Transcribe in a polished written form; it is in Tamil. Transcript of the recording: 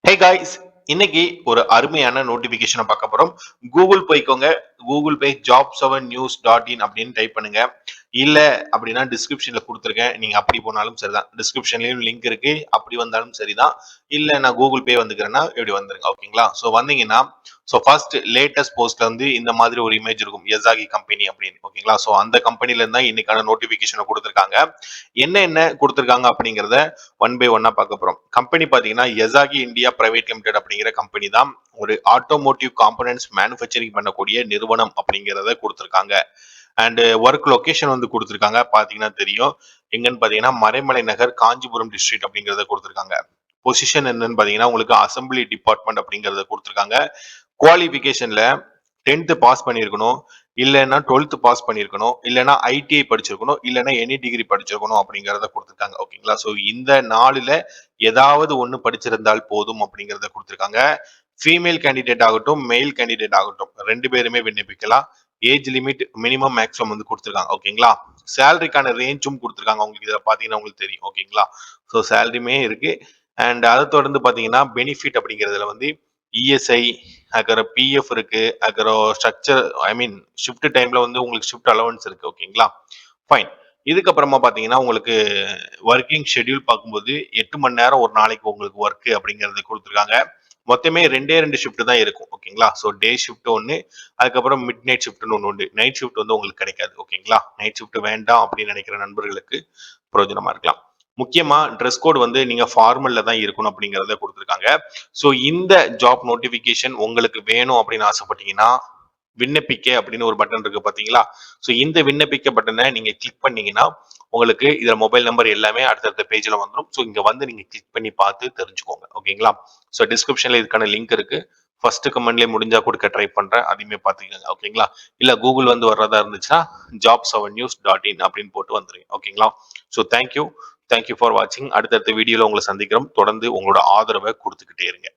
ஹே காய்ஸ், இன்னைக்கு ஒரு அருமையான நோட்டிபிகேஷனை பார்க்க போறோம். கூகுள் போய்க்கோங்க. கூகுள் பே job7news.in அப்படின்னு டைப் பண்ணுங்க. இல்ல அப்படின்னா டிஸ்கிரிப்ஷன்ல கொடுத்துருக்கேன். நீங்க அப்படி போனாலும் சரிதான். டிஸ்கிரிப்ஷன்லயும் லிங்க் இருக்கு. அப்படி வந்தாலும் சரிதான். இல்ல நான் கூகுள் பே வந்துக்கிறேன்னா இப்படி வந்துருங்க. ஓகேங்களா? ஸோ வந்தீங்கன்னா ஃபர்ஸ்ட் லேட்டஸ்ட் போஸ்ட்ல வந்து இந்த மாதிரி ஒரு இமேஜ் இருக்கும். யசாகி கம்பெனி அப்படின்னு. ஓகேங்களா? ஸோ அந்த கம்பெனில இருந்தா இன்னைக்கான நோட்டிபிகேஷனை கொடுத்துருக்காங்க. என்ன கொடுத்துருக்காங்க அப்படிங்கிறத ஒன் பை ஒன்னா பார்க்க போறோம். கம்பெனி பாத்தீங்கன்னா யசாகி இந்தியா பிரைவேட் லிமிடெட் அப்படிங்கிற கம்பெனி தான் ஒரு ஆட்டோமோட்டிவ் காம்பனன்ட்ஸ் மேனுஃபேக்சரிங் பண்ணக்கூடிய நிறுவனம் அப்படிங்கிறத கொடுத்துருக்காங்க. அண்ட் ஒர்க் லொகேஷன் வந்து கொடுத்துருக்காங்க. பாத்தீங்கன்னா தெரியும். எங்கன்னு பாத்தீங்கன்னா மறைமலை நகர் காஞ்சிபுரம் டிஸ்ட்ரிக்ட் அப்படிங்கறத கொடுத்துருக்காங்க. பொசிஷன் என்னன்னு பாத்தீங்கன்னா உங்களுக்கு அசம்பிளி டிபார்ட்மெண்ட் அப்படிங்கறத கொடுத்துருக்காங்க. குவாலிபிகேஷன்ல 10th பாஸ் பண்ணியிருக்கணும், இல்லைன்னா 12th பாஸ் பண்ணியிருக்கணும், இல்லைன்னா ஐடிஐ படிச்சிருக்கணும், இல்லைன்னா எனி டிகிரி படிச்சிருக்கணும் அப்படிங்கிறத கொடுத்துருக்காங்க. ஓகேங்களா? ஸோ இந்த நாலுல ஏதாவது ஒன்று படிச்சிருந்தால் போதும் அப்படிங்கிறத கொடுத்துருக்காங்க. ஃபீமேல் கேண்டிடேட் ஆகட்டும், மெயில் கேண்டிடேட் ஆகட்டும், ரெண்டு பேருமே விண்ணப்பிக்கலாம். ஏஜ் லிமிட் மினிமம் மேக்ஸிமம் வந்து கொடுத்துருக்காங்க. ஓகேங்களா? சேலரிக்கான ரேஞ்சும் கொடுத்துருக்காங்க. உங்களுக்கு இதில் பார்த்தீங்கன்னா உங்களுக்கு தெரியும். ஓகேங்களா? ஸோ சேலரியுமே இருக்கு. அண்ட் அதை தொடர்ந்து பார்த்தீங்கன்னா பெனிஃபிட் அப்படிங்கிறதுல வந்து இஎஸ்ஐ, அதுக்கப்புறம் பிஎஃப் இருக்கு, அதுக்கப்புறம் ஸ்ட்ரக்சர் ஐ மீன் ஷிஃப்ட் டைம்ல வந்து உங்களுக்கு ஷிஃப்ட் அலவன்ஸ் இருக்கு. ஓகேங்களா? ஃபைன். இதுக்கப்புறமா பார்த்தீங்கன்னா உங்களுக்கு ஒர்க்கிங் ஷெட்யூல் பார்க்கும்போது 8 மணி நேரம் ஒரு நாளைக்கு உங்களுக்கு ஒர்க் அப்படிங்கிறது கொடுத்துருக்காங்க. மொத்தமே ரெண்டு ஷிஃப்ட் தான் இருக்கும். ஓகேங்களா? ஸோ டே ஷிஃப்ட் ஒன்று, அதுக்கப்புறம் மிட் நைட் ஷிஃப்ட்னு ஒன்று உண்டு. நைட் ஷிஃப்ட் வந்து உங்களுக்கு கிடைக்காது. ஓகேங்களா? நைட் ஷிஃப்ட் வேண்டாம் அப்படின்னு நினைக்கிற நண்பர்களுக்கு பிரயோஜனமா இருக்கலாம். முக்கியமா ட்ரெஸ் கோட் வந்து நீங்க ஃபார்மல்ல தான் இருக்கணும் அப்படிங்கறத கொடுத்துருக்காங்க. ஸோ இந்த ஜாப் நோட்டிபிகேஷன் உங்களுக்கு வேணும் அப்படின்னு ஆசைப்பட்டீங்கன்னா விண்ணப்பிக்க அப்படின்னு ஒரு பட்டன் இருக்கு பாத்தீங்களா? ஸோ இந்த விண்ணப்பிக்க பட்டனை நீங்க கிளிக் பண்ணீங்கன்னா உங்களுக்கு இதுல மொபைல் நம்பர் எல்லாமே அடுத்தடுத்த பேஜ்ல வந்துடும். ஸோ இங்க வந்து நீங்க கிளிக் பண்ணி பார்த்து தெரிஞ்சுக்கோங்க. ஓகேங்களா? ஸோ டிஸ்கிரிப்ஷன்ல இதுக்கான லிங்க் இருக்கு. ஃபர்ஸ்ட் கமெண்ட்லேயே முடிஞ்சா கொடுக்க ட்ரை பண்றேன். அதையுமே பார்த்துக்கோங்க. ஓகேங்களா? இல்ல கூகுள் வந்து வர்றதா இருந்துச்சுன்னா job7news.in அப்படின்னு போட்டு வந்துருங்க. ஓகேங்களா? ஸோ தேங்க்யூ ஃபார் வாட்சிங். அடுத்தடுத்த வீடியோல உங்களை சந்திக்கிறோம். தொடர்ந்து உங்களோட ஆதரவை கொடுத்துக்கிட்டே இருங்க.